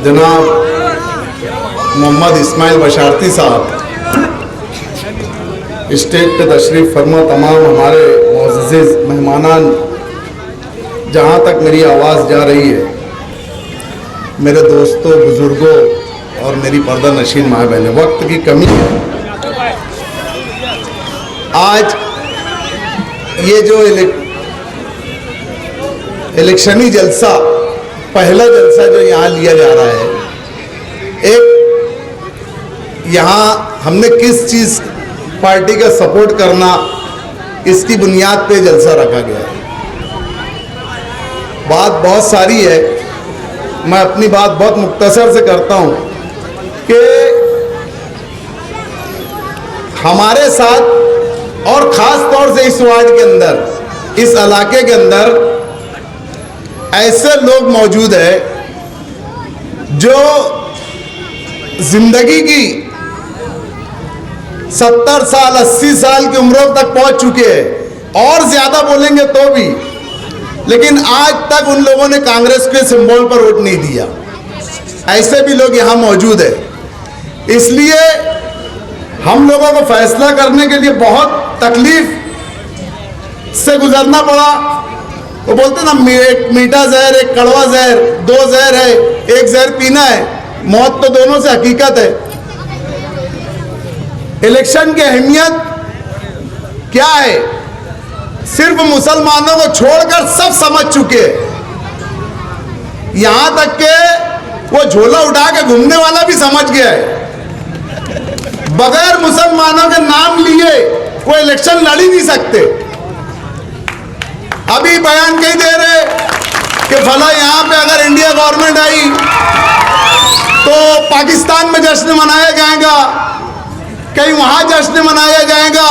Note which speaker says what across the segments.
Speaker 1: जनाब मोहम्मद इस्माइल बशारती साहब स्टेज पे तशरीफ़ फरमा, तमाम हमारे मुअज़्ज़िज़ मेहमानान, जहाँ तक मेरी आवाज़ जा रही है, मेरे दोस्तों, बुज़ुर्गों और मेरी पर्दा नशीन माँ बहनें, वक्त की कमी है। आज ये जो इलेक्शनी जलसा, पहला जलसा जो यहाँ लिया जा रहा है, एक यहाँ हमने किस चीज़ पार्टी का सपोर्ट करना, इसकी बुनियाद पे जलसा रखा गया है। बात बहुत सारी है, मैं अपनी बात बहुत मुख्तसर से करता हूँ कि हमारे साथ और ख़ास तौर से इस वार्ड के अंदर, इस इलाके के अंदर ऐसे लोग मौजूद हैं जो जिंदगी की 70 साल 80 साल की उम्रों तक पहुंच चुके हैं और ज्यादा बोलेंगे तो भी, लेकिन आज तक उन लोगों ने कांग्रेस के सिंबल पर वोट नहीं दिया। ऐसे भी लोग यहां मौजूद हैं। इसलिए हम लोगों को फैसला करने के लिए बहुत तकलीफ से गुजरना पड़ा। वो बोलते ना, एक मीठा जहर, एक कड़वा जहर, दो जहर है, एक जहर पीना है, मौत तो दोनों से हकीकत है। इलेक्शन की अहमियत क्या है, सिर्फ मुसलमानों को छोड़कर सब समझ चुके हैं। यहां तक के वो झोला उठा के घूमने वाला भी समझ गया है, बगैर मुसलमानों के नाम लिए वो इलेक्शन लड़ ही नहीं सकते। अभी बयान कहीं दे रहे कि फला यहां पे अगर इंडिया गवर्नमेंट आई तो पाकिस्तान में जश्न मनाया जाएगा, कहीं वहां जश्न मनाया जाएगा।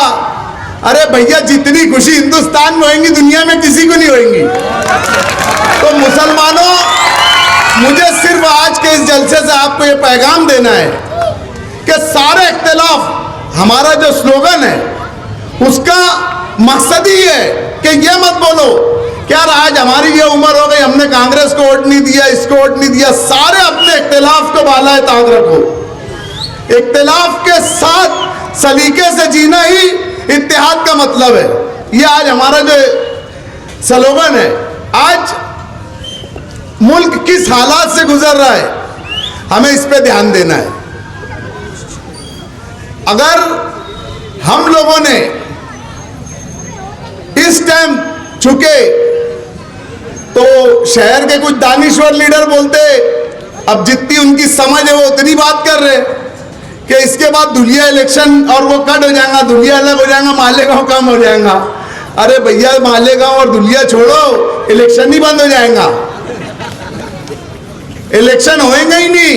Speaker 1: अरे भैया, जितनी खुशी हिंदुस्तान में होगी दुनिया में किसी को नहीं होगी। तो मुसलमानों, मुझे सिर्फ आज के इस जलसे से आपको ये पैगाम देना है कि सारे इख्तिलाफ, हमारा जो स्लोगन है उसका मकसद ही है कि ये मत बोलो कि यार आज हमारी ये उम्र हो गई, हमने कांग्रेस को वोट नहीं दिया, इसको वोट नहीं दिया। सारे अपने इख्तिलाफ को बालाए ताक रखो। इख्तिलाफ के साथ सलीके से जीना ही इत्तेहाद का मतलब है। ये आज हमारा जो स्लोगन है। आज मुल्क किस हालात से गुजर रहा है, हमें इस पे ध्यान देना है। अगर हम लोगों ने इस टाइम चुके तो शहर के कुछ दानिश्वर लीडर बोलते, अब जितनी उनकी समझ है वो उतनी बात कर रहे कि इसके बाद धुलिया इलेक्शन और वो कट हो जाएगा, धुलिया अलग हो जाएगा, मालेगांव कम हो जाएगा। अरे भैया, मालेगांव और धुलिया छोड़ो, इलेक्शन ही बंद हो जाएगा, इलेक्शन होएगा ही नहीं।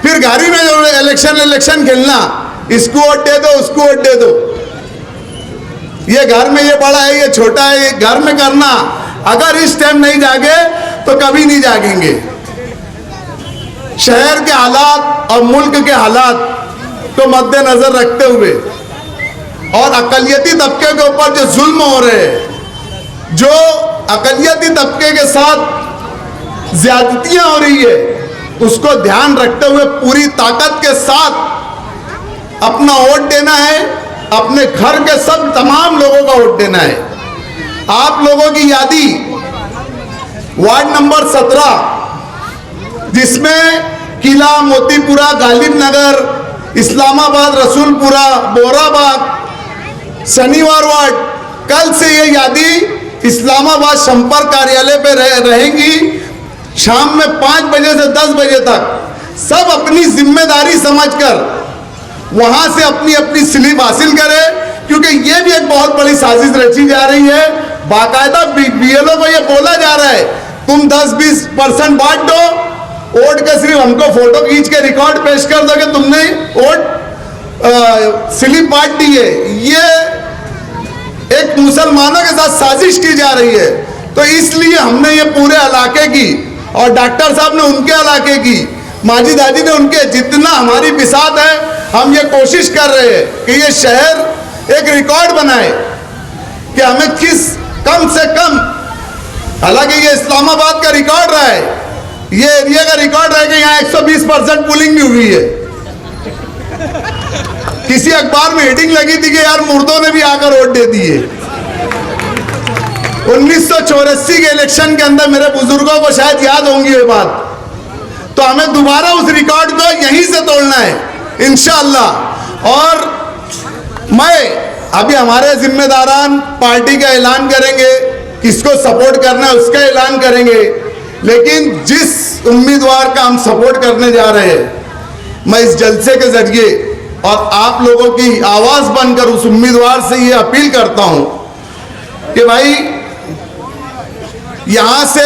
Speaker 1: फिर गाड़ी में जो इलेक्शन खेलना, इसको वोट दे दो, उसको वोट दे दो, ये घर में ये बड़ा है, ये छोटा है, ये घर में करना। अगर इस टाइम नहीं जागे तो कभी नहीं जागेंगे। शहर के हालात और मुल्क के हालात को मद्देनजर रखते हुए और अकलियती तबके के ऊपर जो जुल्म हो रहे हैं, जो अकलियती तबके के साथ ज्यादतियां हो रही है, उसको ध्यान रखते हुए पूरी ताकत के साथ अपना वोट देना है। अपने घर के सब तमाम लोगों का वोट देना है। आप लोगों की यादी वार्ड नंबर 17, जिसमें किला, मोतीपुरा, गालिब नगर, इस्लामाबाद, रसूलपुरा, बोराबाग, शनिवार वार्ड, कल से ये यादी इस्लामाबाद संपर्क कार्यालय पे रहेंगी। शाम में 5 बजे से 10 बजे तक सब अपनी जिम्मेदारी समझकर वहां से अपनी अपनी स्लिप हासिल करें, क्योंकि ये भी एक बहुत बड़ी साजिश रची जा रही है। बाकायदा बीएलओ को ये बोला जा रहा है, तुम 10-20% बांट दो, वोट का सिर्फ हमको फोटो खींच के रिकॉर्ड पेश कर दो कि तुमने वोट स्लिप बांट दी है। ये एक मुसलमानों के साथ साजिश की जा रही है। तो इसलिए हमने ये पूरे इलाके की, और डॉक्टर साहब ने उनके इलाके की, माजिद हाजी ने उनके, जितना हमारी बिसात है, हम ये कोशिश कर रहे हैं कि ये शहर एक रिकॉर्ड बनाए कि हमें किस कम से कम, हालांकि ये इस्लामाबाद का रिकॉर्ड रहा है, ये एरिया का रिकॉर्ड है कि यहाँ 120% पुलिंग भी हुई है। किसी अखबार में हेडिंग लगी थी कि यार मुर्दों ने भी आकर वोट दे दिए। 1984 के इलेक्शन के अंदर मेरे बुजुर्गों को शायद याद होंगी ये बात। तो हमें दोबारा उस रिकॉर्ड को यहीं से तोड़ना है इंशाअल्लाह। और मैं अभी हमारे जिम्मेदारान पार्टी का ऐलान करेंगे, किसको सपोर्ट करना है उसका ऐलान करेंगे, लेकिन जिस उम्मीदवार का हम सपोर्ट करने जा रहे हैं, मैं इस जलसे के जरिए और आप लोगों की आवाज बनकर उस उम्मीदवार से ये अपील करता हूं कि भाई यहां से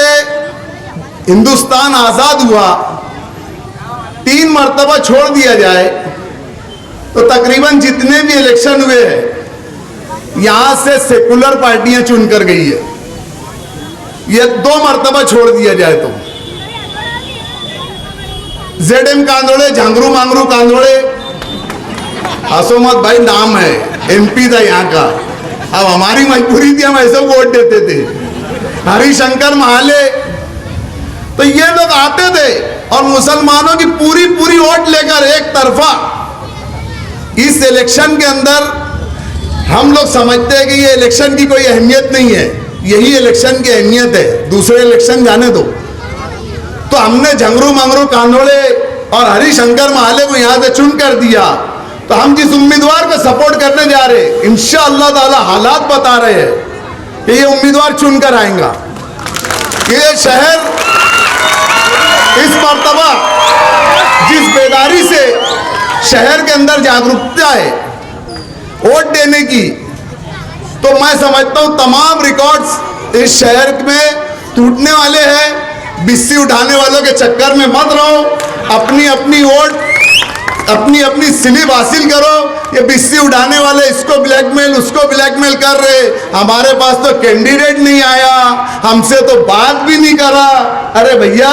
Speaker 1: हिंदुस्तान आजाद हुआ, 3 मर्तबा छोड़ दिया जाए तो तकरीबन जितने भी इलेक्शन हुए हैं यहां से सेकुलर पार्टियां चुनकर गई है। ये 2 मर्तबा छोड़ दिया जाए तो ZM कांदोड़े, झांगरू मांगरू कांदोड़े, हसोमत भाई नाम है, MP था यहाँ का। अब हमारी मजबूरी थी, हम ऐसे वोट देते थे। हरिशंकर महाले, तो ये लोग आते थे और मुसलमानों की पूरी पूरी वोट लेकर एक तरफा। इस इलेक्शन के अंदर हम लोग समझते हैं कि ये इलेक्शन की कोई अहमियत नहीं है, यही इलेक्शन की अहमियत है, दूसरे इलेक्शन जाने दो। तो हमने झंगरू मंगरू कांदोड़े और हरिशंकर महाले को यहां से चुन कर दिया। तो हम जिस उम्मीदवार को सपोर्ट करने जा रहे हैं, इंशाअल्लाह ताला हालात बता रहे हैं कि ये उम्मीदवार चुनकर आएगा। ये शहर इस मर्तबा जिस बेदारी से शहर के अंदर जागरूकता है वोट देने की, तो मैं समझता हूं तमाम रिकॉर्ड्स इस शहर में टूटने वाले हैं। बिस्सी उठाने वालों के चक्कर में मत रहो, अपनी अपनी वोट, अपनी अपनी स्लिप हासिल करो। ये बिस्सी उठाने वाले इसको ब्लैकमेल उसको ब्लैकमेल कर रहे, हमारे पास तो कैंडिडेट नहीं आया, हमसे तो बात भी नहीं करा। अरे भैया,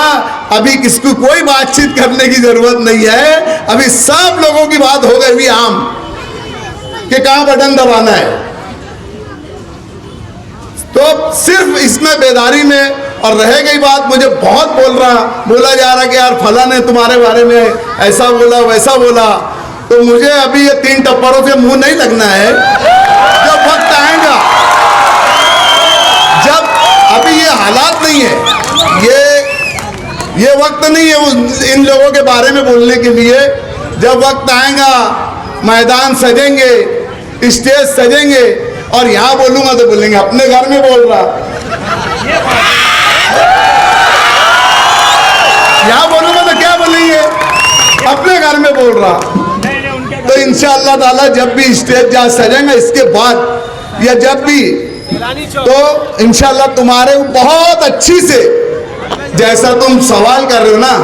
Speaker 1: अभी किसको कोई बातचीत करने की जरूरत नहीं है, अभी सब लोगों की बात हो गई आम कि कहां बटन दबाना है। तो सिर्फ इसमें बेदारी में, और रह गई बात, मुझे बहुत बोला जा रहा कि यार फला ने तुम्हारे बारे में ऐसा बोला वैसा बोला, तो मुझे अभी ये 3 टप्परों से मुंह नहीं लगना है। जब वक्त आएगा, जब अभी ये हालात नहीं है, ये वक्त नहीं है इन लोगों के बारे में बोलने के लिए। जब वक्त आएगा, मैदान सजेंगे, स्टेज सजेंगे, और यहां बोलूंगा तो बोलेंगे अपने घर में बोल रहा, यहां बोलूंगा तो क्या बोलेंगे अपने घर में बोल रहा। तो इंशाअल्लाह ताला जब भी स्टेज जहां सजेंगे, इसके बाद या जब भी, तो इंशाअल्लाह तुम्हारे बहुत अच्छी से, जैसा तुम सवाल कर रहे हो ना,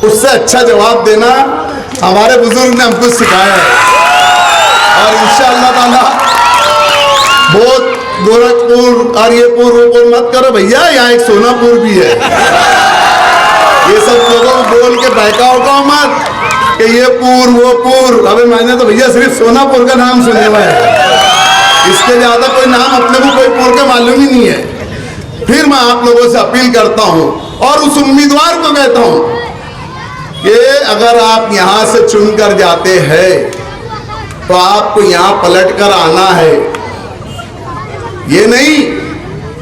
Speaker 1: उससे अच्छा जवाब देना हमारे बुजुर्ग ने हमको सिखाया है। और इंशाअल्लाह ताला बहुत गोरखपुर और ये पूर्व मत करो भैया, यहाँ एक सोनापुर भी है। ये सब लोगों को बोल के बहकाओ का मत कि ये पूर्व वो पूर्व। अबे मैंने तो भैया सिर्फ सोनापुर का नाम सुना हुआ है, इसके ज्यादा कोई नाम अपने को कोई पूर्व का मालूम ही नहीं है। फिर मैं आप लोगों से अपील करता हूं और उस उम्मीदवार को कहता हूं कि अगर आप यहां से चुनकर जाते हैं तो आपको यहां पलट कर आना है। ये नहीं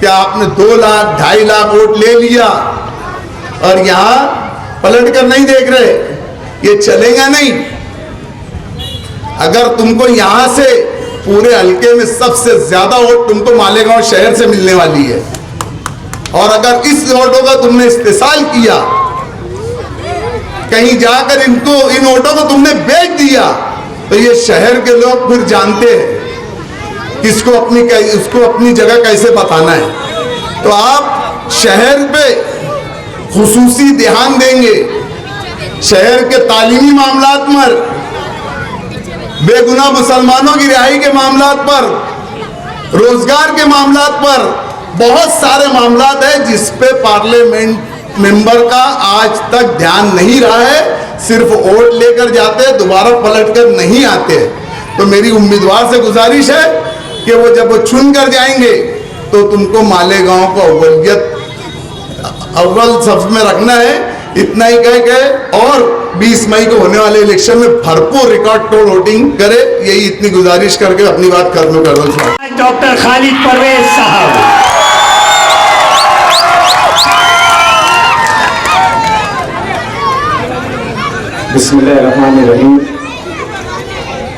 Speaker 1: कि आपने 2 लाख 2.5 लाख वोट ले लिया और यहां पलट कर नहीं देख रहे, ये चलेगा नहीं। अगर तुमको यहां से पूरे हल्के में सबसे ज्यादा वोट तुमको मालेगांव शहर से मिलने वाली है, और अगर इस वोटों का तुमने इस्तेमाल किया, कहीं जाकर इन वोटों को तुमने बेच दिया, तो ये शहर के लोग फिर जानते हैं किसको उसको अपनी जगह कैसे बताना है। तो आप शहर पे खुसूसी ध्यान देंगे, शहर के तालीमी मामलात पर, बेगुनाह मुसलमानों की रिहाई के मामलात पर, रोजगार के मामलात पर, बहुत सारे मामलात हैं जिस पे पार्लियामेंट मेंबर का आज तक ध्यान नहीं रहा है। सिर्फ वोट लेकर जाते, दोबारा पलट कर नहीं आते। तो मेरी उम्मीदवार से गुजारिश है कि वो जब वो चुन कर जाएंगे तो तुमको मालेगांव को अव्वल सफ में रखना है। इतना ही कह के और 20 मई को होने वाले इलेक्शन में भरपूर रिकॉर्ड तोड़ वोटिंग करे, यही इतनी गुजारिश करके अपनी बात कर दो।
Speaker 2: डॉक्टर खालिद परवेज साहब।
Speaker 3: बिस्मिल्लाहिर्रहमानिर्रहीम।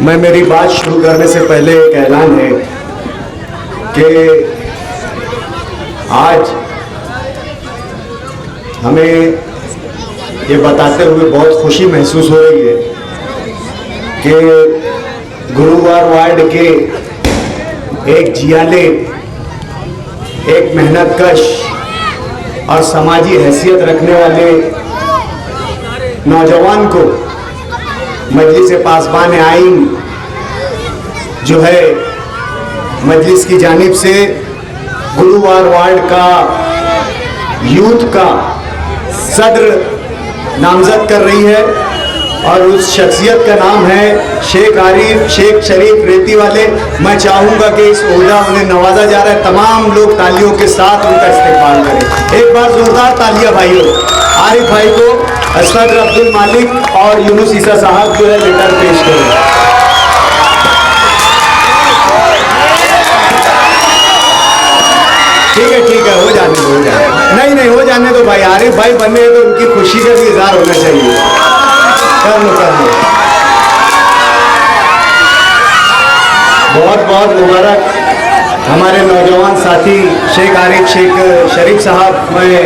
Speaker 3: मैं मेरी बात शुरू करने से पहले एक ऐलान है कि आज हमें ये बताते हुए बहुत खुशी महसूस हो रही है कि गुरुवार वार्ड के एक जियाले, एक मेहनतकश और समाजी हैसियत रखने वाले नौजवान को मजलिस पासबान आइन जो है मजलिस की जानिब से गुरुवार वार्ड का यूथ का सदर नामजद कर रही है और उस शख्सियत का नाम है शेख आरिफ शेख शरीफ रेती वाले। मैं चाहूँगा कि इस ओहदा उन्हें नवाजा जा रहा है, तमाम लोग तालियों के साथ उनका इस्तेमाल करें। एक बार जोरदार तालियां भाइयों। आरिफ भाई को सदर अब्दुल मालिक और यूनुस ईसा साहब जो है लेटर पेश करें। ठीक है, हो जाने दो, हो जाने। नहीं हो जाने दो भाई। आरिफ भाई बने तो उनकी खुशी का भी इजहार होना चाहिए। कर लो। बहुत बहुत मुबारक हमारे नौजवान साथी शेख आरिफ शेख शरीफ साहब। मैं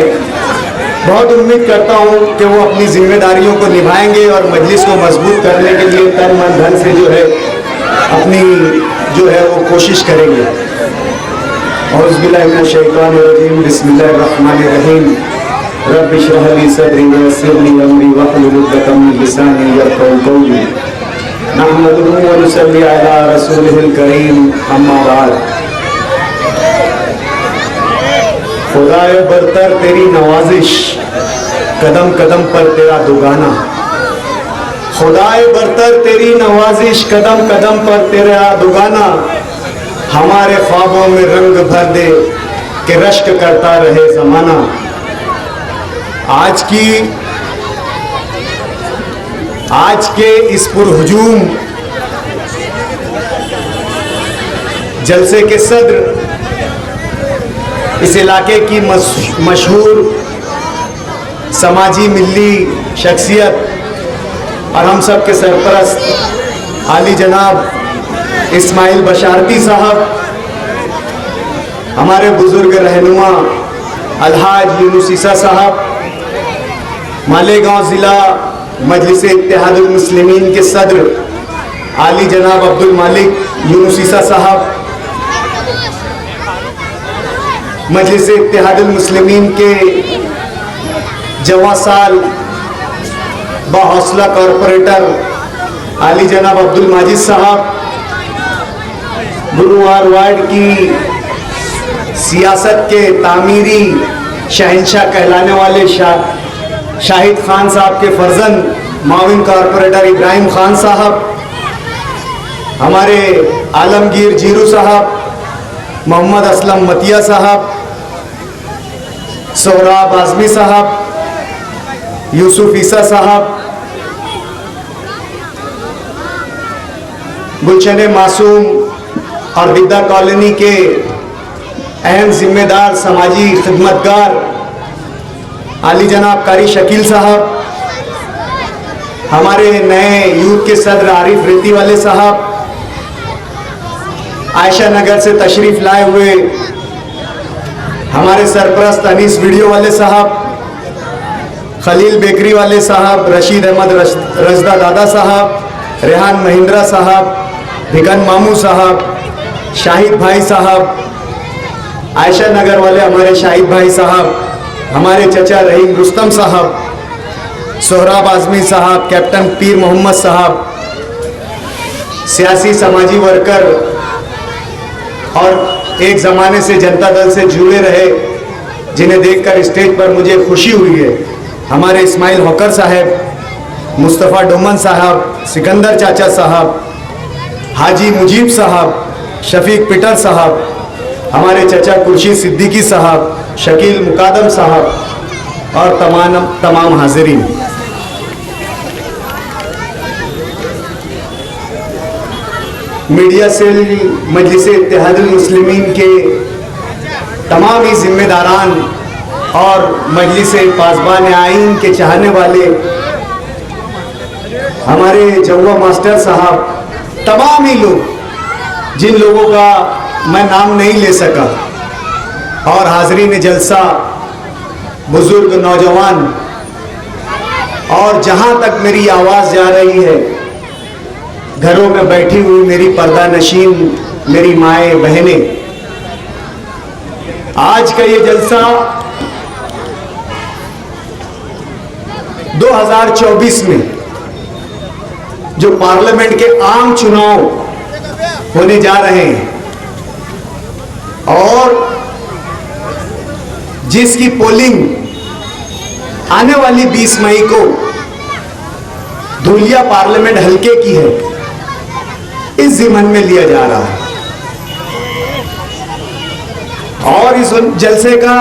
Speaker 3: बहुत उम्मीद करता हूँ कि वो अपनी जिम्मेदारियों को निभाएंगे और मजलिस को मजबूत करने के लिए तन मन धन से जो है अपनी जो है वो कोशिश करेंगे। औज़ुबिल्लाहिमिनश्शैतानिर्रजीम। बिस्मिल्लाहिर्रहमानिर्रहीम। रब्बि इश्रह ली सदरी वयस्सिर ली अमरी वहलुल उक़दतम मिन लिसानी यफ़क़हू क़ौली। नहमदुहु व नुसल्ली अला रसूलिहिल करीम, अम्मा बाद। खुदाए बरतर तेरी नवाजिश, कदम कदम पर तेरा दुगाना। खुदाए बरतर तेरी नवाजिश, कदम कदम पर तेरा दुगाना। हमारे ख्वाबों में रंग भर दे कि रश्क करता रहे जमाना। आज के इस पुरहुजूम जलसे के सदर, इस इलाके की मशहूर समाजी मिल्ली शख्सियत और हम सब के सरपरस्त आली जनाब इस्माइल बशारती साहब, हमारे बुजुर्ग रहनुमा अलहाज यूनुस ईसा साहब, मालेगांव ज़िला मजलिस इत्तेहादुल मुस्लिमीन के सदर आली जनाब अब्दुल मालिक यूनुस ईसा साहब, मजलिस इत्तेहादुल मुस्लिमीन के जवां साल बाहौसला कॉरपोरेटर आली जनाब अब्दुल माजिद साहब, गुरुवार वार्ड की सियासत के तामीरी शहंशाह कहलाने वाले शाहिद खान साहब के फर्जंद माविन कॉरपोरेटर इब्राहिम खान साहब, हमारे आलमगीर जीरू साहब, मोहम्मद असलम मतिया साहब, सोहराब आजमी साहब, यूसुफ ईसा साहब, गुलशन मासूम और विद्या कॉलोनी के अहम जिम्मेदार समाजी खिदमतगार आली जनाब कारी शकील साहब, हमारे नए यूथ के सदर आरिफ रेती वाले साहब, आयशा नगर से तशरीफ लाए हुए हमारे सरपरस्त अनीस वीडियो वाले साहब, खलील बेकरी वाले साहब, रशीद अहमद रजदा दादा साहब, रेहान महिंद्रा साहब, भिगन मामू साहब, शाहिद भाई साहब, आयशा नगर वाले हमारे शाहिद भाई साहब, हमारे चचा रहीम रुस्तम साहब, सोहराब आजमी साहब, कैप्टन पीर मोहम्मद साहब, सियासी समाजी वर्कर और एक ज़माने से जनता दल से जुड़े रहे, जिन्हें देखकर स्टेज पर मुझे खुशी हुई है, हमारे इस्माइल हौकर साहब, मुस्तफ़ा डोमन साहब, सिकंदर चाचा साहब, हाजी मुजीब साहब, शफीक पिटर साहब, हमारे चचा खुर्शीद सिद्दीकी साहब, शकील मुकादम साहब, और तमाम हाजिरीन, मीडिया सेल मजलिस इत्तेहादुल मुस्लिमीन के तमाम ही जिम्मेदारान और मजलिस पासबान आइन के चाहने वाले, हमारे जवा मास्टर साहब, तमाम ही लोग जिन लोगों का मैं नाम नहीं ले सका, और हाजरीन जलसा, बुजुर्ग, नौजवान, और जहां तक मेरी आवाज़ जा रही है, घरों में बैठी हुई मेरी पर्दा नशीन मेरी माए बहनें, आज का ये जलसा 2024 में जो पार्लियामेंट के आम चुनाव होने जा रहे हैं और जिसकी पोलिंग आने वाली 20 मई को धुलिया पार्लियामेंट हलके की है, इस जिम्मन में लिया जा रहा है। और इस जलसे का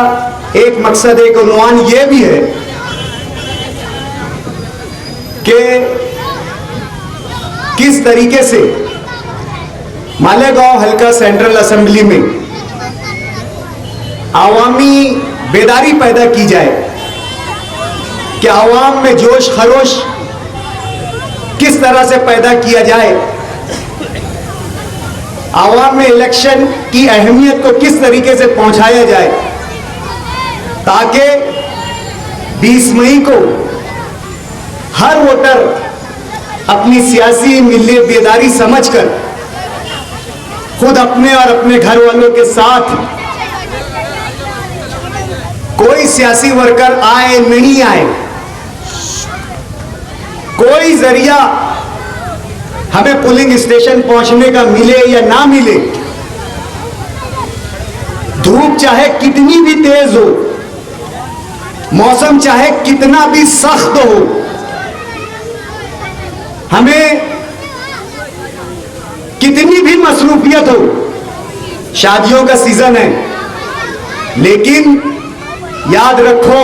Speaker 3: एक मकसद, एक उन्वान ये भी है कि किस तरीके से मालेगांव हल्का सेंट्रल असेंबली में आवामी बेदारी पैदा की जाए कि आवाम में जोश खरोश किस तरह से पैदा किया जाए, आवाम में इलेक्शन की अहमियत को किस तरीके से पहुंचाया जाए, ताकि 20 मई को हर वोटर अपनी सियासी मिली बेदारी समझकर खुद अपने और अपने घर वालों के साथ, कोई सियासी वर्कर आए नहीं आए, कोई जरिया हमें पोलिंग स्टेशन पहुंचने का मिले या ना मिले, धूप चाहे कितनी भी तेज हो, मौसम चाहे कितना भी सख्त हो, हमें कितनी भी मसरूफियत हो, शादियों का सीजन है, लेकिन याद रखो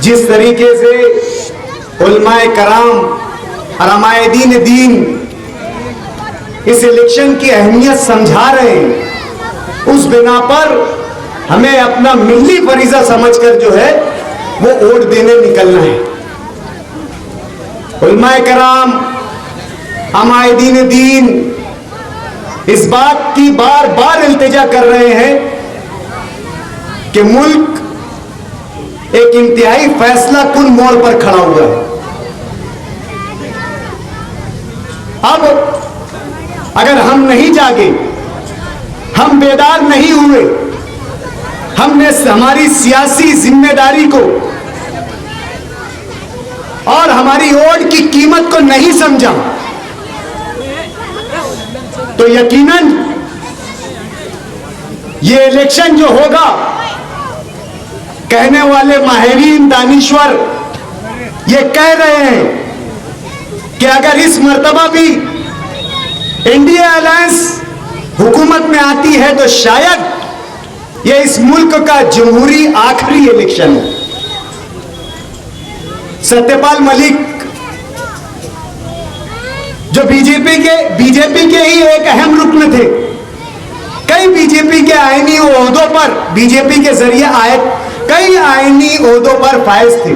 Speaker 3: जिस तरीके से उलमाए कराम और अमायदीन दीन इस इलेक्शन की अहमियत समझा रहे हैं, उस बिना पर हमें अपना मिली फरीजा समझकर जो है वो वोट देने निकलना है। उलमाए कराम, अमायदीन दीन इस बात की बार बार इल्तिजा कर रहे हैं कि मुल्क एक इंतहाई फैसला कुन मोड़ पर खड़ा हुआ है। अब अगर हम नहीं जागे, हम बेदार नहीं हुए, हमने हमारी सियासी जिम्मेदारी को और हमारी वोट की कीमत को नहीं समझा, तो यकीनन ये इलेक्शन जो होगा, कहने वाले माहिरीन दानिश्वर ये कह रहे हैं कि अगर इस मर्तबा भी इंडिया अलायंस हुकूमत में आती है तो शायद ये इस मुल्क का जमहूरी आखिरी इलेक्शन है। सत्यपाल मलिक जो बीजेपी के ही एक अहम रुकन थे, कई बीजेपी के आईनी ओहदों पर बीजेपी के जरिए आए, कई आईनी ओहदों पर फायज थे,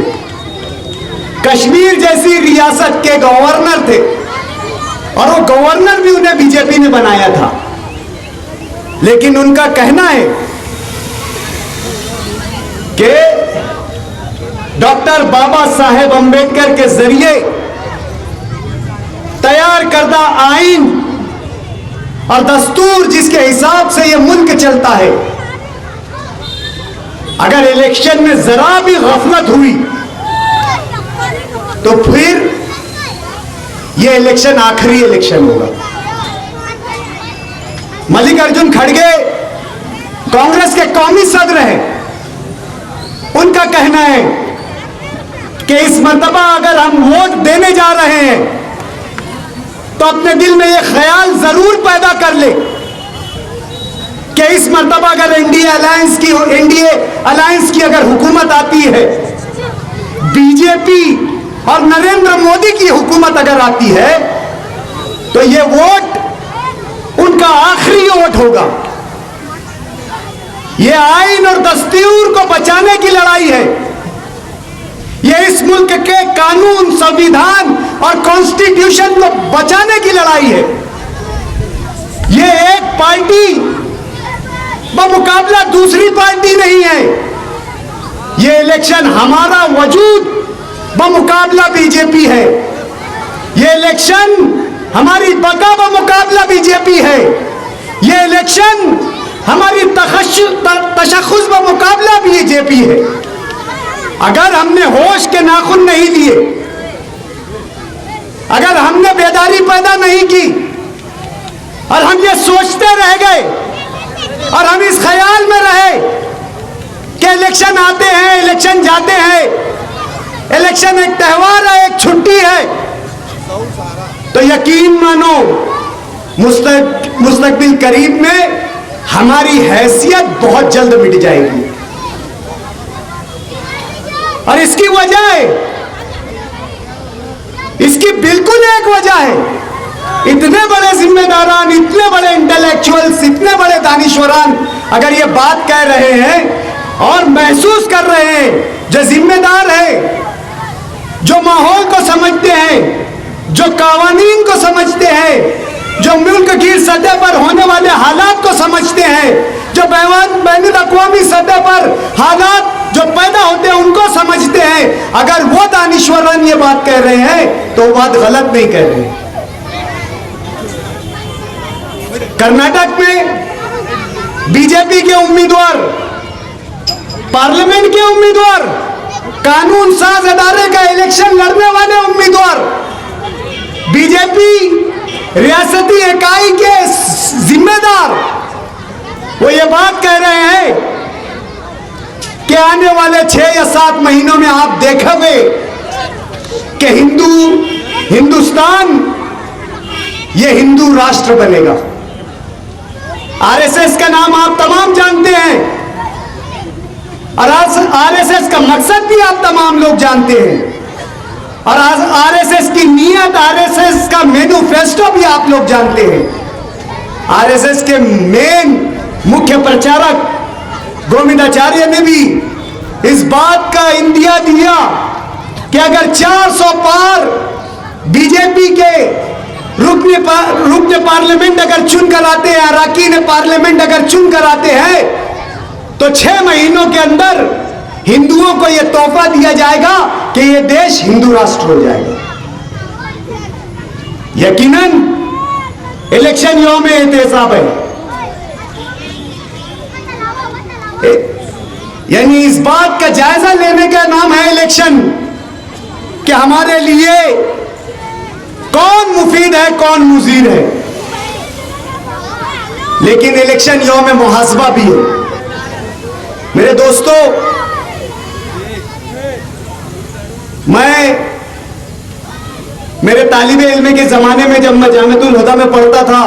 Speaker 3: कश्मीर जैसी रियासत के गवर्नर थे और वो गवर्नर भी उन्हें बीजेपी ने बनाया था। लेकिन उनका कहना है कि डॉक्टर बाबा साहेब अंबेडकर के जरिए तैयार करदा आइन और दस्तूर जिसके हिसाब से यह मुल्क चलता है, अगर इलेक्शन में जरा भी गफलत हुई तो फिर यह इलेक्शन आखिरी इलेक्शन होगा। मल्लिकार्जुन खड़गे कांग्रेस के कौमी सदर हैं, उनका कहना है कि इस मर्तबा अगर हम वोट देने जा रहे हैं तो अपने दिल में यह ख्याल जरूर पैदा कर ले कि इस मर्तबा अगर एनडीए अलायंस की अगर हुकूमत आती है, बीजेपी और नरेंद्र मोदी की हुकूमत अगर आती है, तो ये वोट उनका आखिरी वोट होगा। ये आइन और दस्तूर को बचाने की लड़ाई है। ये इस मुल्क के कानून, संविधान और कॉन्स्टिट्यूशन को बचाने की लड़ाई है। ये एक पार्टी बमुकाबला दूसरी पार्टी नहीं है। ये इलेक्शन हमारा वजूद बमुकाबला बीजेपी है। ये इलेक्शन हमारी बका बमुकाबला बीजेपी है। ये इलेक्शन हमारी तशख़्ख़ुस बमुकाबला बीजेपी है। अगर हमने होश के नाखून नहीं लिए, अगर हमने बेदारी पैदा नहीं की और हम ये सोचते रह गए और हम इस ख्याल में रहे कि इलेक्शन आते हैं, इलेक्शन जाते हैं, इलेक्शन एक त्यौहार है, एक छुट्टी है, तो यकीन मानो मुस्तकबिल करीब में हमारी हैसियत बहुत जल्द मिट जाएगी। और इसकी वजह है, इसकी बिल्कुल एक वजह है, इतने बड़े जिम्मेदारान, इतने बड़े इंटेलेक्चुअल्स, इतने बड़े दानिश्वरान अगर ये बात कह रहे हैं और महसूस कर रहे हैं, जो जिम्मेदार है, जो माहौल को समझते हैं, जो कावानीन को समझते हैं, जो मुल्क की सतह पर होने वाले हालात को समझते हैं, जो बैनुल-अक़वामी सतह पर हालात जो पैदा होते हैं उनको समझते हैं, अगर वो दानिश्वरान ये बात कह रहे हैं तो वो बात गलत नहीं कह रहे हैं। कर्नाटक में बीजेपी के उम्मीदवार, पार्लियामेंट के उम्मीदवार, कानून साज अदारे का इलेक्शन लड़ने वाले उम्मीदवार, बीजेपी रियासती इकाई के जिम्मेदार, वो ये बात कह रहे हैं कि आने वाले 6 या 7 महीनों में आप देखोगे कि हिंदुस्तान ये हिंदू राष्ट्र बनेगा। आरएसएस का नाम आप तमाम जानते हैं और आरएसएस का मकसद भी आप तमाम लोग जानते हैं और आरएसएस की नीयत, आरएसएस का मैनिफेस्टो भी आप लोग जानते हैं। आरएसएस के मेन मुख्य प्रचारक गोविंदाचार्य ने भी इस बात का इंदिया दिया कि अगर 400 पार बीजेपी के रुकने पार्लियामेंट अगर चुन कर आते हैं, अरकान पार्लियामेंट अगर चुन कर आते हैं, तो 6 महीनों के अंदर हिंदुओं को यह तोहफा दिया जाएगा कि यह देश हिंदू राष्ट्र हो जाएगा। यकीनन इलेक्शन यौम एहतसाब है, यानी इस बात का जायजा लेने का नाम है इलेक्शन कि हमारे लिए कौन मुफीद है, कौन मुजीर है। लेकिन इलेक्शन यौम मुहासबा भी है। मेरे दोस्तों, मैं मेरे तालिबे इल्म के ज़माने में जब मैं जामिअतुल हुदा में पढ़ता था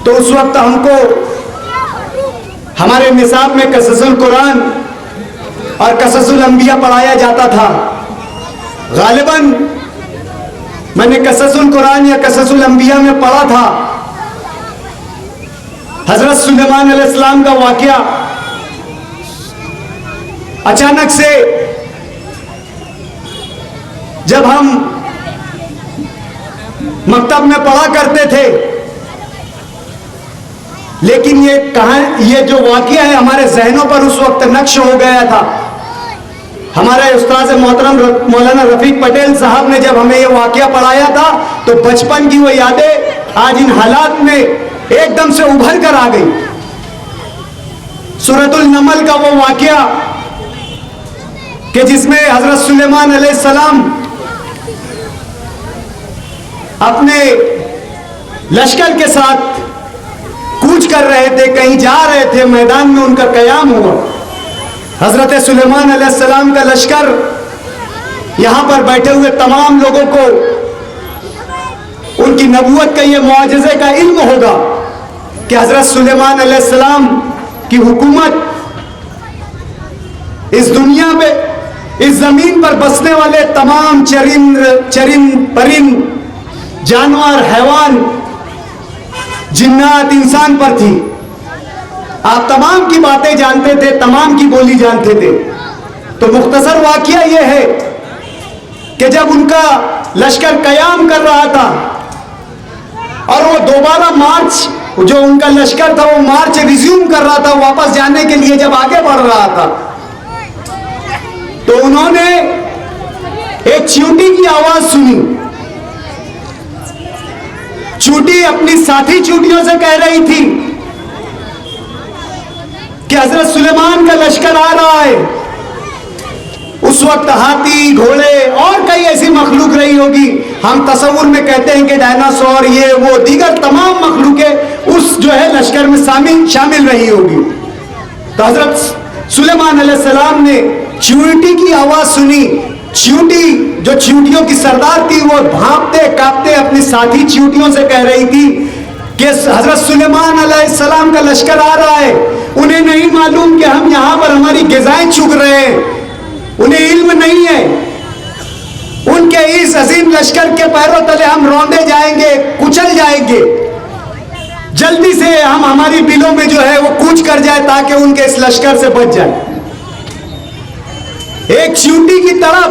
Speaker 3: तो उस वक्त हमको हमारे निसाब में क़ससुल कुरान और क़ससुल अंबिया पढ़ाया जाता था। गालिबन मैंने क़ससुल कुरान या क़ससुल अंबिया में पढ़ा था हज़रत सुलेमान अलैहिस्सलाम का वाक़या। अचानक से जब हम मकतब में पढ़ा करते थे, लेकिन ये जो वाक़या है हमारे जहनों पर उस वक्त नक्श हो गया था। हमारे उस्ताद मोहतरम मौलाना रफीक पटेल साहब ने जब हमें ये वाक़या पढ़ाया था तो बचपन की वो यादें आज इन हालात में एकदम से उभर कर आ गई। सूरतुल नमल का वो वाक़या कि जिसमें हज़रत सुलेमान अलैहिस्सलाम अपने लश्कर के साथ कूच कर रहे थे, कहीं जा रहे थे, मैदान में उनका क़याम हुआ। हज़रत सुलेमान अलैहिस्सलाम का लश्कर यहाँ पर बैठे हुए तमाम लोगों को उनकी नबूवत का ये मुआजिज़े का इल्म होगा कि हजरत सुलेमान अलैहिस्सलाम की हुकूमत इस दुनिया पे, इस जमीन पर बसने वाले तमाम चरिंद परिंद, जानवर, हैवान, जिन्नात, इंसान पर थी। आप तमाम की बातें जानते थे, तमाम की बोली जानते थे। तो मुख्तसर वाकया यह है कि जब उनका लश्कर कयाम कर रहा था और वो दोबारा मार्च, जो उनका लश्कर था वो मार्च रिज्यूम कर रहा था, वापस जाने के लिए जब आगे बढ़ रहा था, तो उन्होंने एक चींटी की आवाज सुनी। चींटी अपनी साथी चींटियों से कह रही थी कि हजरत सुलेमान का लश्कर आ रहा है। उस वक्त हाथी, घोड़े और कई ऐसी मखलूक रही होगी, हम तसव्वुर में कहते हैं कि डायनासोर, ये वो दीगर तमाम मखलूकें उस जो है लश्कर में शामिल रही होगी। तो हजरत सुलेमान अलैहिस्सलाम ने चींटी की आवाज सुनी। चींटी जो चींटियों की सरदार थी, वो भांपते कांपते अपनी साथी चींटियों से कह रही थी कि हजरत सुलेमान अलैहिस्सलाम का लश्कर आ रहा है। उन्हें नहीं मालूम कि हम यहां पर हमारी ग़िज़ाएं चुग रहे हैं, उन्हें इल्म नहीं है। उनके इस अजीम लश्कर के पैरों तले हम रौंदे जाएंगे, कुचल जाएंगे। जल्दी से हम हमारी बिलों में जो है वो कूच कर जाए ताकि उनके इस लश्कर से बच जाए। एक चींटी की तरफ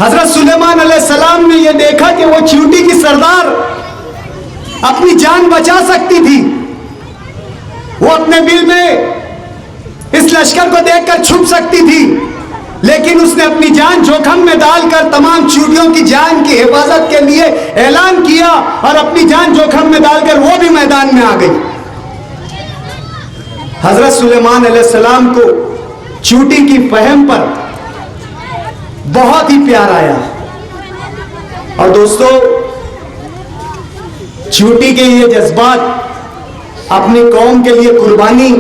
Speaker 3: हजरत सुलेमान अलैहिस्सलाम ने यह देखा कि वो चींटी की सरदार अपनी जान बचा सकती थी। वो अपने बिल में इस लश्कर को देखकर छुप सकती थी, लेकिन उसने अपनी जान जोखिम में डालकर तमाम चींटियों की जान की हिफाजत के लिए ऐलान किया और अपनी जान जोखिम में डालकर वो भी मैदान में आ गई। हजरत सुलेमान अलैहिस्सलाम को चींटी की फहम पर बहुत ही प्यार आया। और दोस्तों, चींटी के ये जज्बात, अपनी कौम के लिए कुर्बानी,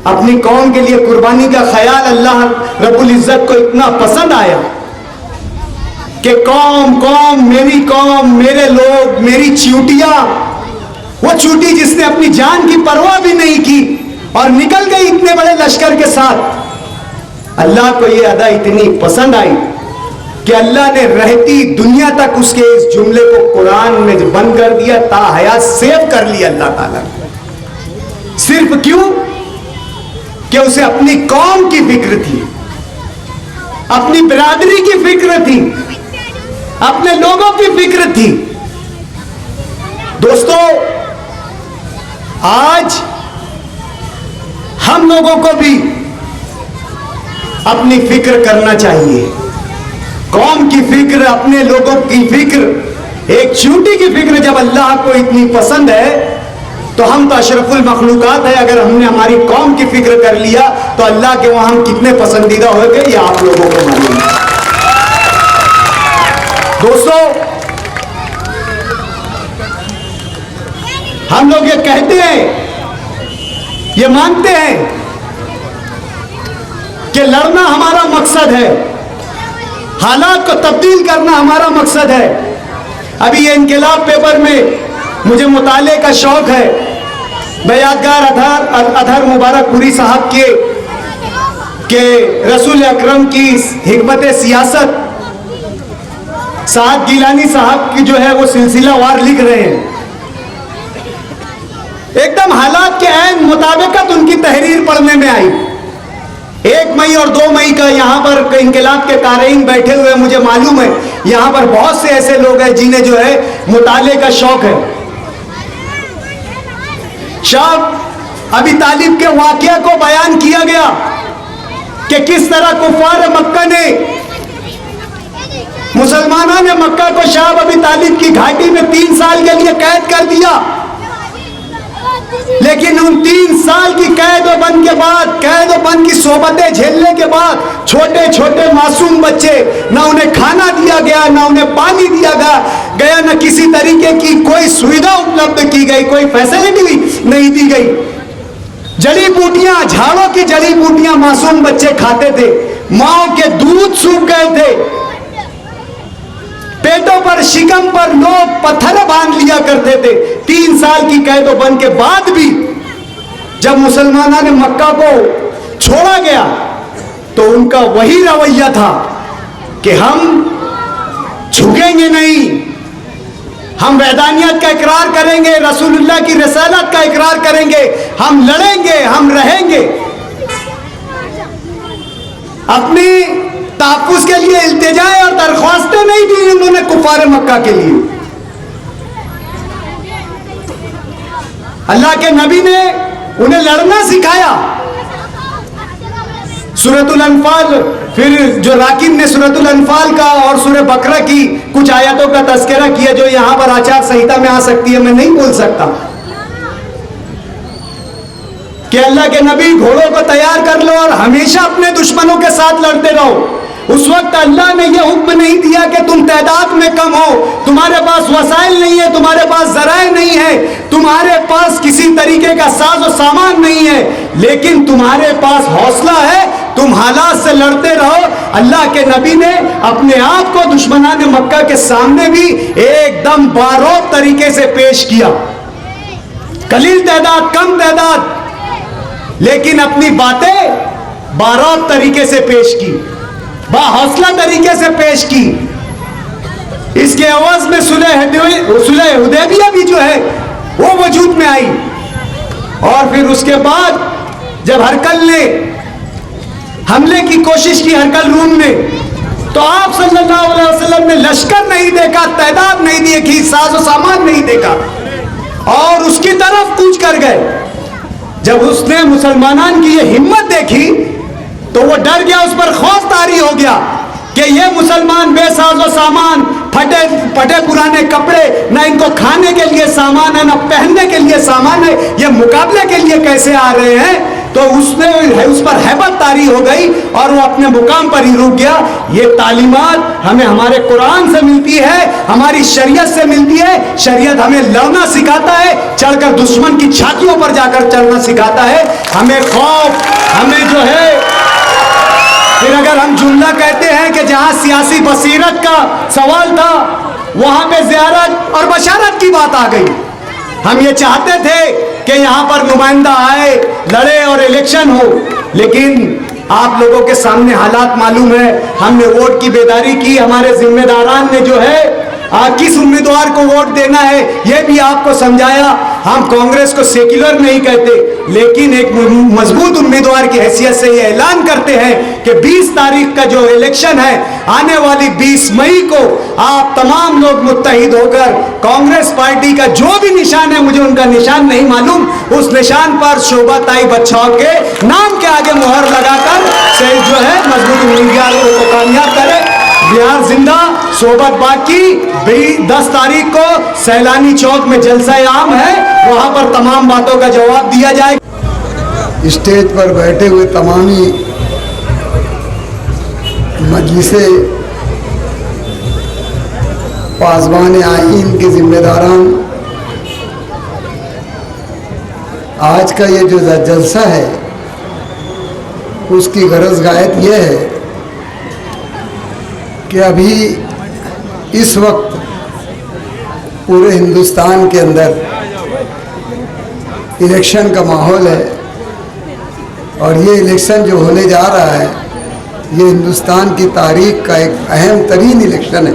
Speaker 3: अपनी कौम के लिए कुर्बानी का ख्याल अल्लाह रब्बुल इज्जत को इतना पसंद आया कि कौम, मेरे लोग, मेरी चींटियां। वो चींटी जिसने अपनी जान की परवाह भी नहीं की और निकल गई इतने बड़े लश्कर के साथ। अल्लाह को ये अदा इतनी पसंद आई कि अल्लाह ने रहती दुनिया तक उसके इस जुमले को कुरान में बंद कर दिया, ताहयात सेव कर लिया अल्लाह ताला। सिर्फ क्यों कि उसे अपनी कौम की फिक्र थी, अपनी बिरादरी की फिक्र थी, अपने लोगों की फिक्र थी। दोस्तों, आज हम लोगों को भी अपनी फिक्र करना चाहिए। कौम की फिक्र, अपने लोगों की फिक्र, एक चींटी की फिक्र जब अल्लाह को इतनी पसंद है तो हम तो अशरफुल मखलूकात है। अगर हमने हमारी कौम की फिक्र कर लिया तो अल्लाह के वहां हम कितने पसंदीदा हो गए, ये आप लोगों को मालूम है। दोस्तों, हम लोग ये कहते हैं, ये मानते हैं कि लड़ना हमारा मकसद है, हालात को तब्दील करना हमारा मकसद है। अभी ये इनकलाब पेपर में मुझे मुताले का शौक है। मैं यादगार अतहर मुबारकपुरी साहब के रसूल अकरम की हिकमत सियासत, साद गिलानी साहब की जो है वो सिलसिला वार लिख रहे हैं। एकदम हालात के ऐन मुताबिकत उनकी तहरीर पढ़ने में आई। 1 मई और 2 मई का यहाँ पर इनकलाब के कारीन बैठे हुए, मुझे मालूम है यहाँ पर बहुत से ऐसे लोग हैं जिन्हें जो है मुताले का शौक है। शाह अबी तालिब के वाकया को बयान किया गया कि किस तरह कुफार मक्का ने, मुसलमानों ने मक्का को शाह अबी तालिब की घाटी में 3 साल के लिए कैद कर दिया। लेकिन उन 3 साल की कैद और बंद के बाद, कैद और बंद की सोबतें झेलने के बाद, छोटे छोटे मासूम बच्चे, ना उन्हें खाना दिया गया, ना उन्हें पानी दिया गया, ना किसी तरीके की कोई सुविधा उपलब्ध की गई, कोई फैसिलिटी नहीं दी गई। जड़ी बूटियां, झाड़ों की जड़ी बूटियां मासूम बच्चे खाते थे, माओ के दूध सूख गए थे। पेटों पर, शिकम पर लोग पत्थर बांध लिया करते थे। 3 साल की कैद बंद के बाद भी जब मुसलमानों ने मक्का को छोड़ा गया तो उनका वही रवैया था कि हम झुकेंगे नहीं, हम वैदानियत का इकरार करेंगे, रसूलुल्लाह की रिसालत का इकरार करेंगे, हम लड़ेंगे, हम रहेंगे। अपनी तहफ्फुज़ के लिए इल्तिजाएं और दरख्वास्तें नहीं दी उन्होंने कुफार मक्का के लिए। अल्लाह के नबी ने उन्हें लड़ना सिखाया। सूरतुल अनफाल, फिर जो राकिब ने सूरतुल अनफाल का और सूरह बकरा की कुछ आयतों का तज़किरा किया जो यहां पर आचार संहिता में आ सकती है, मैं नहीं बोल सकता, कि अल्लाह के नबी घोड़ों को तैयार कर लो और हमेशा अपने दुश्मनों के साथ लड़ते रहो। उस वक्त अल्लाह ने यह हुक्म नहीं दिया कि तुम तादाद में कम हो, तुम्हारे पास वसाइल नहीं है, तुम्हारे पास जराए नहीं है, तुम्हारे पास किसी तरीके का साजो सामान नहीं है, लेकिन तुम्हारे पास हौसला है, तुम हालात से लड़ते रहो। अल्लाह के नबी ने अपने आप को दुश्मनान मक्का के सामने भी एकदम बारोब तरीके से पेश किया। कलील तादाद, कम तादाद, लेकिन अपनी बातें बारोब तरीके से पेश की, बाहौसला तरीके से पेश की। इसके अवज में सुलह हुदैबिया भी जो है वो वजूद में आई। और फिर उसके बाद जब हरकल ने हमले की कोशिश की, हरकल रूम ने, तो आप सल्लल्लाहु अलैहि वसल्लम ने लश्कर नहीं देखा, तादाद नहीं देखी, साजो सामान नहीं देखा और उसकी तरफ कूच कर गए। जब उसने मुसलमानों की ये हिम्मत देखी तो वो डर गया, उस पर खौफ तारी हो गया कि ये मुसलमान बेसाजो सामान, फटे पुराने कपड़े, ना इनको खाने के लिए सामान है, ना पहनने के लिए सामान है, ये मुकाबले के लिए कैसे आ रहे हैं। तो उस पर हैबत तारी हो गई और वो अपने मुकाम पर ही रुक गया। ये तालीमात हमें हमारे कुरान से मिलती है, हमारी शरीयत से मिलती है। शरीयत हमें लड़ना सिखाता है, चढ़कर दुश्मन की छातियों पर जाकर चढ़ना सिखाता है। हमें खौफ, हमें जो है, फिर अगर हम जुमला कहते हैं कि जहां सियासी बसीरत का सवाल था वहां पे ज़ियारत और बशारत की बात आ गई। हम ये चाहते थे कि यहाँ पर नुमाइंदा आए, लड़े और इलेक्शन हो, लेकिन आप लोगों के सामने हालात मालूम है। हमने वोट की बेदारी की, हमारे जिम्मेदारान ने जो है किस उम्मीदवार को वोट देना है यह भी आपको समझाया। हम कांग्रेस को सेक्युलर नहीं कहते, लेकिन एक मजबूत उम्मीदवार की हैसियत से यह ऐलान करते हैं कि 20 तारीख का जो इलेक्शन है, आने वाली 20 मई को आप तमाम लोग मुत्तहिद होकर कांग्रेस पार्टी का जो भी निशान है, मुझे उनका निशान नहीं मालूम, उस निशान पर शोभा ताई बच्चाओं के नाम के आगे मुहर लगाकर से जो है मजबूत उम्मीदवार को कामयाब करे। बिहार जिंदा, सोबत बाकी। 10 तारीख को सैलानी चौक में जलसा आम है, वहां पर तमाम बातों का जवाब दिया जाएगा।
Speaker 4: स्टेज पर बैठे हुए तमामी मजलिसे पासबान आईन के जिम्मेदारान, आज का ये जो जलसा है उसकी गरज गायत यह है कि अभी इस वक्त पूरे हिंदुस्तान के अंदर इलेक्शन का माहौल है और ये इलेक्शन जो होने जा रहा है ये हिंदुस्तान की तारीख का एक अहम तरीन इलेक्शन है।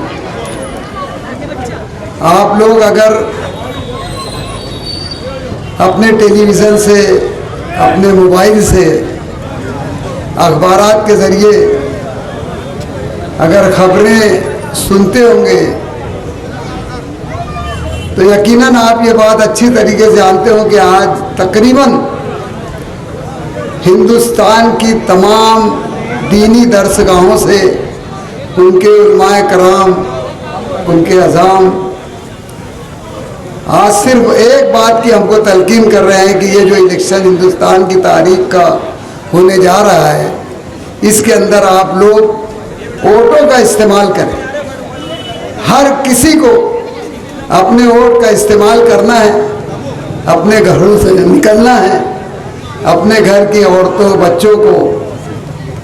Speaker 4: आप लोग अगर अपने टेलीविज़न से, अपने मोबाइल से, अखबारात के ज़रिए अगर खबरें सुनते होंगे तो यकीनन आप ये बात अच्छी तरीके से जानते हो कि आज तकरीबन हिंदुस्तान की तमाम दीनी दरसगाहों से उनके उलमाए कराम, उनके अज़ाम आज सिर्फ एक बात की हमको तलकीन कर रहे हैं कि ये जो इलेक्शन हिंदुस्तान की तारीख का होने जा रहा है, इसके अंदर आप लोग वोटों का इस्तेमाल करें। हर किसी को अपने वोट का इस्तेमाल करना है, अपने घरों से निकलना है, अपने घर की औरतों बच्चों को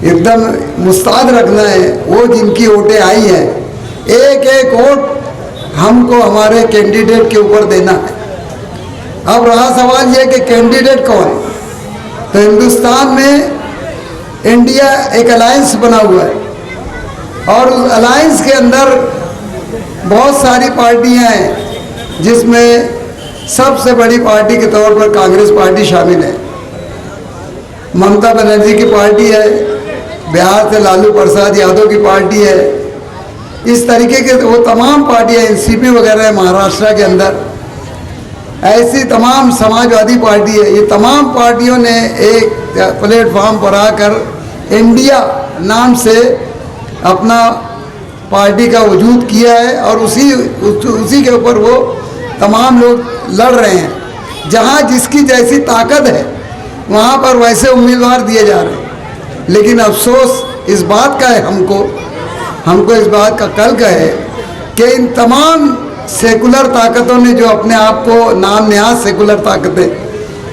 Speaker 4: एकदम मुस्तैद रखना है। वो जिनकी वोटें आई हैं एक एक वोट हमको हमारे कैंडिडेट के ऊपर देना है। अब रहा सवाल ये कि कैंडिडेट कौन है, तो हिंदुस्तान में इंडिया एक अलायंस बना हुआ है और उस अलायंस के अंदर बहुत सारी पार्टियां हैं, जिसमें सबसे बड़ी पार्टी के तौर पर कांग्रेस पार्टी शामिल है। ममता बनर्जी की पार्टी है, बिहार से लालू प्रसाद यादव की पार्टी है, इस तरीके के वो तमाम पार्टियां, एनसीपी वगैरह है महाराष्ट्र के अंदर, ऐसी तमाम समाजवादी पार्टी है। ये तमाम पार्टियों ने एक प्लेटफॉर्म पर आकर इंडिया नाम से अपना पार्टी का वजूद किया है और उसी के ऊपर वो तमाम लोग लड़ रहे हैं। जहाँ जिसकी जैसी ताकत है वहाँ पर वैसे उम्मीदवार दिए जा रहे हैं। लेकिन अफसोस इस बात का है, हमको इस बात का कल का है कि इन तमाम सेकुलर ताकतों ने जो अपने आप को नाम नेहाद सेकुलर ताकतें,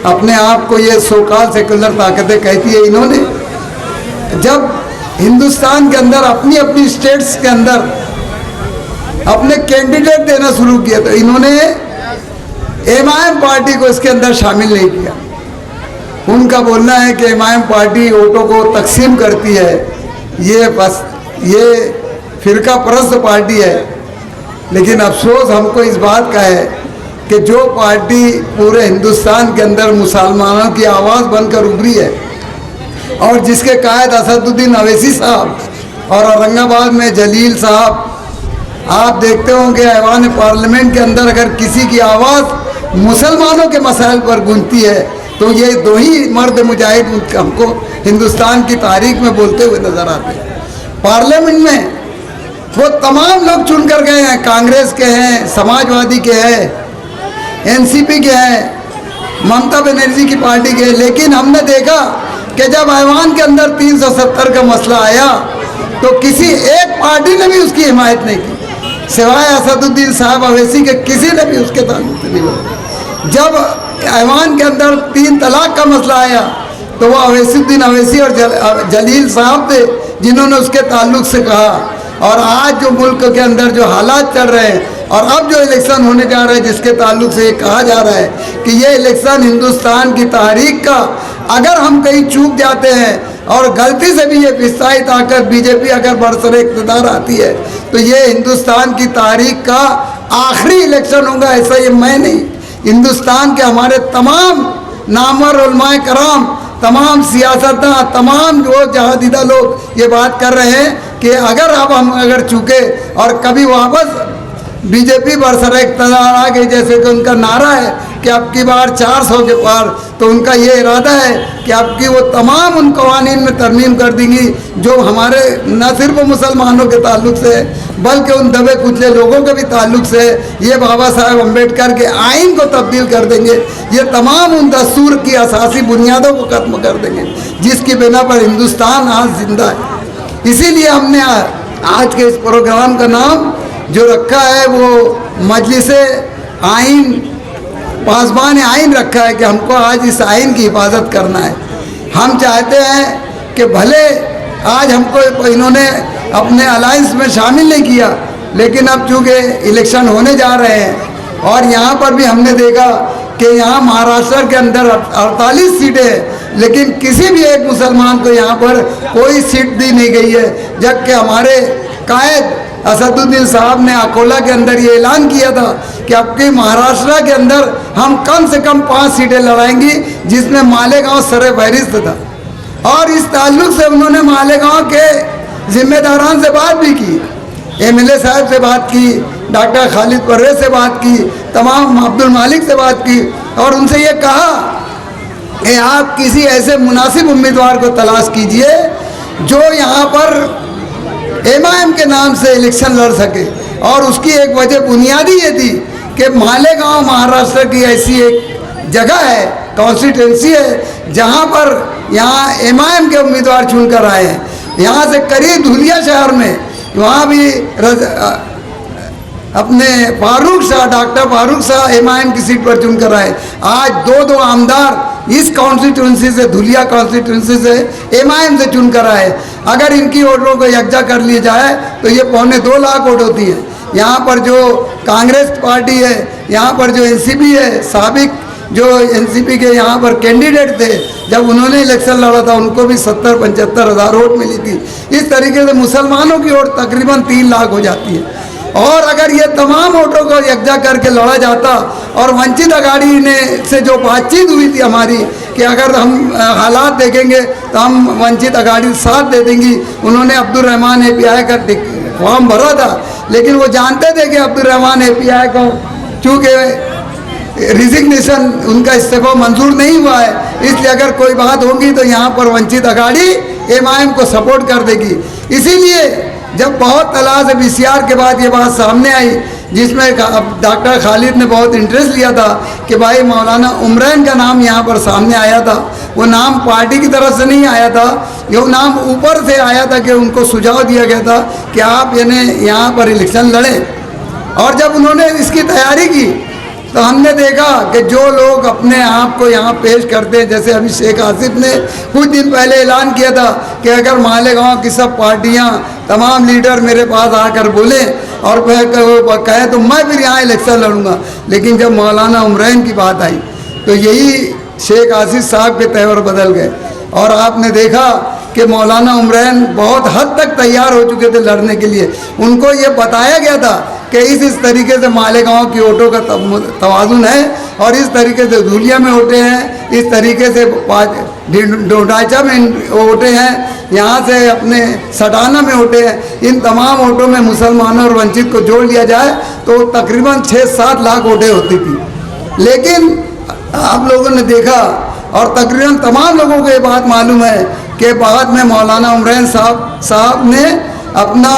Speaker 4: अपने आप को ये सोकाल सेकुलर ताकतें कहती है, इन्होंने जब हिंदुस्तान के अंदर अपनी अपनी स्टेट्स के अंदर अपने कैंडिडेट देना शुरू किया तो इन्होंने एमआईएम पार्टी को इसके अंदर शामिल नहीं किया। उनका बोलना है कि एमआईएम पार्टी वोटों को तकसीम करती है, ये फिरका परस्त पार्टी है। लेकिन अफसोस हमको इस बात का है कि जो पार्टी पूरे हिंदुस्तान के अंदर मुसलमानों की आवाज़ बनकर उभरी है और जिसके कायद असदुद्दीन अवैसी साहब और औरंगाबाद में जलील साहब, आप देखते होंगे ऐवान पार्लियामेंट के अंदर अगर किसी की आवाज़ मुसलमानों के मसाइल पर गूंजती है तो ये दो ही मर्द मुजाहिद हमको हिंदुस्तान की तारीख में बोलते हुए नजर आते हैं। पार्लियामेंट में वो तमाम लोग चुनकर गए हैं, कांग्रेस के हैं, समाजवादी के हैं, एनसीपी के हैं, ममता बनर्जी की पार्टी के। लेकिन हमने देखा कि जब ऐवान के अंदर 370 का मसला आया तो किसी एक पार्टी ने भी उसकी हिमायत नहीं की, सिवाय असदुद्दीन साहब अवैसी के किसी ने भी उसके ताल्लुक से नहीं बोला। जब ऐवान के अंदर 3 तलाक का मसला आया तो वो अवैसीउद्दीन अवैसी और जलील साहब थे जिन्होंने उसके ताल्लुक से कहा। और आज जो मुल्क के अंदर जो हालात चल रहे हैं और अब जो इलेक्शन होने जा रहा है जिसके ताल्लुक से ये कहा जा रहा है कि ये इलेक्शन हिंदुस्तान की तारीख का, अगर हम कहीं चूक जाते हैं और गलती से भी ये फिस्ताई ताकत बीजेपी अगर बरसरे इक़्तिदार आती है तो ये हिंदुस्तान की तारीख का आखिरी इलेक्शन होगा। ऐसा ये मैं नहीं, हिंदुस्तान के हमारे तमाम नामवर उलमाए कराम, तमाम सियासतदान, तमाम जो जहादीदा लोग ये बात कर रहे हैं कि अगर अब हम चूके और कभी वापस बीजेपी बरसरे इक़्तिदार आ गई, जैसे कि उनका नारा है कि अब की बार 400 के पार, तो उनका ये इरादा है कि अब की वो तमाम उन कवानीन में तरमीम कर देंगी जो हमारे न सिर्फ मुसलमानों के ताल्लुक से बल्कि उन दबे कुचले लोगों के भी ताल्लुक से ये बाबा साहब अम्बेडकर के आइन को तब्दील कर देंगे। ये तमाम उन दस्तूर की असासी बुनियादों को ख़त्म कर देंगे जिसकी बिना पर हिंदुस्तान आज जिंदा है। इसीलिए हमने आज के इस प्रोग्राम का नाम जो रखा है वो मजलिसे आइन, पासबान आइन रखा है कि हमको आज इस आइन की हिफाजत करना है। हम चाहते हैं कि भले आज हमको इन्होंने अपने अलायंस में शामिल नहीं किया, लेकिन अब चूँकि इलेक्शन होने जा रहे हैं और यहाँ पर भी हमने देखा कि यहाँ महाराष्ट्र के अंदर 48 सीटें हैं, लेकिन किसी भी एक मुसलमान को यहाँ पर कोई सीट दी नहीं गई है। जबकि हमारे कायद असदुद्दीन साहब ने अकोला के अंदर ये ऐलान किया था कि आपके महाराष्ट्र के अंदर हम कम से कम 5 सीटें लड़ाएंगी, जिसमें मालेगांव सरे फहरिस्त था। और इस ताल्लुक से उन्होंने मालेगांव के जिम्मेदारान से बात भी की, एमएलए साहब से बात की, डॉक्टर खालिद परवेज से बात की, तमाम अब्दुल मालिक से बात की और उनसे ये कहा कि आप किसी ऐसे मुनासिब उम्मीदवार को तलाश कीजिए जो यहाँ पर एमआईएम के नाम से इलेक्शन लड़ सके। और उसकी एक वजह बुनियादी ये थी कि मालेगांव महाराष्ट्र की ऐसी एक जगह है, कॉन्स्टिट्यूंसी है, जहाँ पर यहाँ एमआईएम के उम्मीदवार चुनकर आए हैं। यहाँ से करीब धुलिया शहर में, वहाँ भी अपने फारूक शाह, डॉक्टर फारूक शाह एमआईएम की सीट पर चुनकर आए। आज दो आमदार इस कॉन्स्टिट्यूंसी से, धुलिया कॉन्स्टिट्यूंसी से एमआईएम से चुनकर आए। अगर इनकी वोटों को यकजा कर लिए जाए तो ये 2.25 लाख वोट होती है। यहाँ पर जो कांग्रेस पार्टी है, यहाँ पर जो एनसीपी है, साबिक जो एनसीपी के यहाँ पर कैंडिडेट थे, जब उन्होंने इलेक्शन लड़ा था उनको भी 70-75 हज़ार वोट मिली थी। इस तरीके से मुसलमानों की वोट तकरीबन 3 लाख हो जाती है। और अगर ये तमाम वोटों को यकजा करके लड़ा जाता, और वंचित अघाड़ी ने से जो बातचीत हुई थी हमारी कि अगर हम हालात देखेंगे तो हम वंचित अघाड़ी साथ दे देंगी, उन्होंने अब्दुल रहमान API का फॉर्म भरा था, लेकिन वो जानते थे कि अब्दुल रहमान API को चूँकि रिजिग्नेशन उनका इस्तीफा मंजूर नहीं हुआ है, इसलिए अगर कोई बात होगी तो यहाँ पर वंचित अघाड़ी एमआईएम को सपोर्ट कर देगी। इसीलिए जब बहुत तलाश VCR के बाद ये बात सामने आई, जिसमें डॉक्टर खालिद ने बहुत इंटरेस्ट लिया था कि भाई मौलाना उमरैन का नाम यहाँ पर सामने आया था। वो नाम पार्टी की तरफ से नहीं आया था, ये नाम ऊपर से आया था कि उनको सुझाव दिया गया था कि आप यानी यहाँ पर इलेक्शन लड़ें। और जब उन्होंने इसकी तैयारी की तो हमने देखा कि जो लोग अपने आप को यहाँ पेश करते हैं, जैसे अभी शेख आसिफ ने कुछ दिन पहले ऐलान किया था कि अगर मालेगांव की सब पार्टियाँ, तमाम लीडर मेरे पास आकर बोले और कहे तो मैं फिर यहाँ इलेक्शन लड़ूंगा। लेकिन जब मौलाना उमरैन की बात आई तो यही शेख आसिफ साहब के तेवर बदल गए, और आपने देखा कि मौलाना उमरैन बहुत हद तक तैयार हो चुके थे लड़ने के लिए। उनको ये बताया गया था कि इस तरीके से मालेगांव की वोटों का तवाजुन है, और इस तरीके से धुलिया में वोटे हैं, इस तरीके से डोडाचा में वोटे हैं, यहाँ से अपने सटाना में वोटे हैं। इन तमाम वोटों में मुसलमानों और वंचित को जोड़ लिया जाए तो तकरीबन 6-7 लाख वोटें होती थी। लेकिन आप लोगों ने देखा, और तकरीबन तमाम लोगों को ये बात मालूम है कि बाद में मौलाना उमरैन साहब ने अपना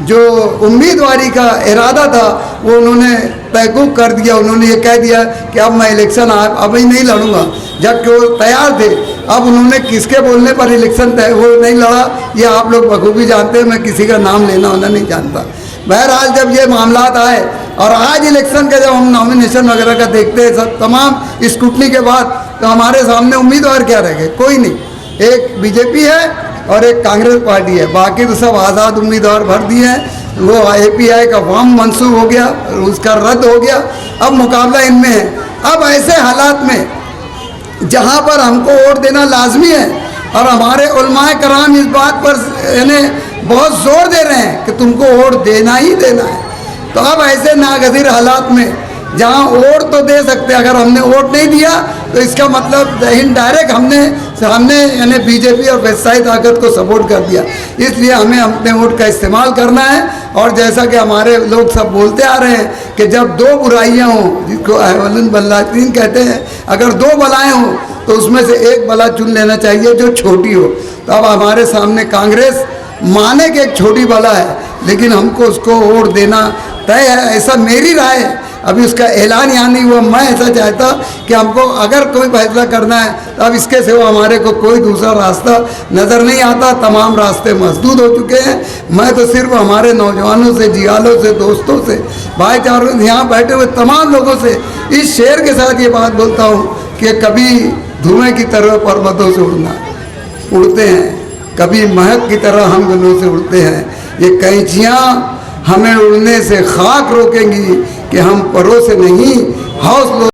Speaker 4: जो उम्मीदवारी का इरादा था वो उन्होंने तहक़्क़ुक़ कर दिया। उन्होंने ये कह दिया कि अब मैं इलेक्शन अभी नहीं लड़ूंगा, जबकि वो तैयार थे। अब उन्होंने किसके बोलने पर इलेक्शन वो नहीं लड़ा, ये आप लोग बखूबी जानते हैं, मैं किसी का नाम लेना होना नहीं जानता। बहरहाल जब ये मामलात आए, और आज इलेक्शन का जब हम नॉमिनेशन वगैरह का देखते हैं, सब तमाम स्क्रूटनी के बाद, तो हमारे सामने उम्मीदवार क्या रह गए? कोई नहीं। एक बीजेपी है और एक कांग्रेस पार्टी है, बाकी तो सब आज़ाद उम्मीदवार भर दिए हैं। वो API का फॉर्म मंसूख हो गया, उसका रद्द हो गया, अब मुकाबला इनमें है। अब ऐसे हालात में जहाँ पर हमको वोट देना लाजमी है, और हमारे उलमाए कराम इस बात पर यानी बहुत जोर दे रहे हैं कि तुमको वोट देना ही देना है, तो अब ऐसे नागज़ीर हालात में जहाँ वोट तो दे सकते, अगर हमने वोट नहीं दिया तो इसका मतलब इनडायरेक्ट हमने यानी बीजेपी और वैसाई ताकत को सपोर्ट कर दिया। इसलिए हमें अपने वोट का इस्तेमाल करना है। और जैसा कि हमारे लोग सब बोलते आ रहे हैं कि जब 2 बुराइयाँ हों, जिसको अहवलन बल्लातीन कहते हैं, अगर 2 बलाएँ हों तो उसमें से एक बला चुन लेना चाहिए जो छोटी हो। तो अब हमारे सामने कांग्रेस माने कि एक छोटी बला है, लेकिन हमको उसको वोट देना तय है, ऐसा मेरी राय है। अभी उसका ऐलान यहाँ नहीं हुआ। मैं ऐसा चाहता कि हमको अगर कोई फैसला करना है तो अब इसके सिवा हमारे को कोई दूसरा रास्ता नज़र नहीं आता। तमाम रास्ते मसदूद हो चुके हैं। मैं तो सिर्फ हमारे नौजवानों से, जियालों से, दोस्तों से, भाईचारों, यहाँ बैठे हुए तमाम लोगों से इस शेर के साथ ये बात बोलता हूँ कि कभी धुएँ की तरह पर्वतों से उड़ते हैं, कभी महक की तरह हम गलों से उड़ते हैं। ये कैंचियाँ हमें उड़ने से खाक रोकेंगी कि हम परों से नहीं, हौसलों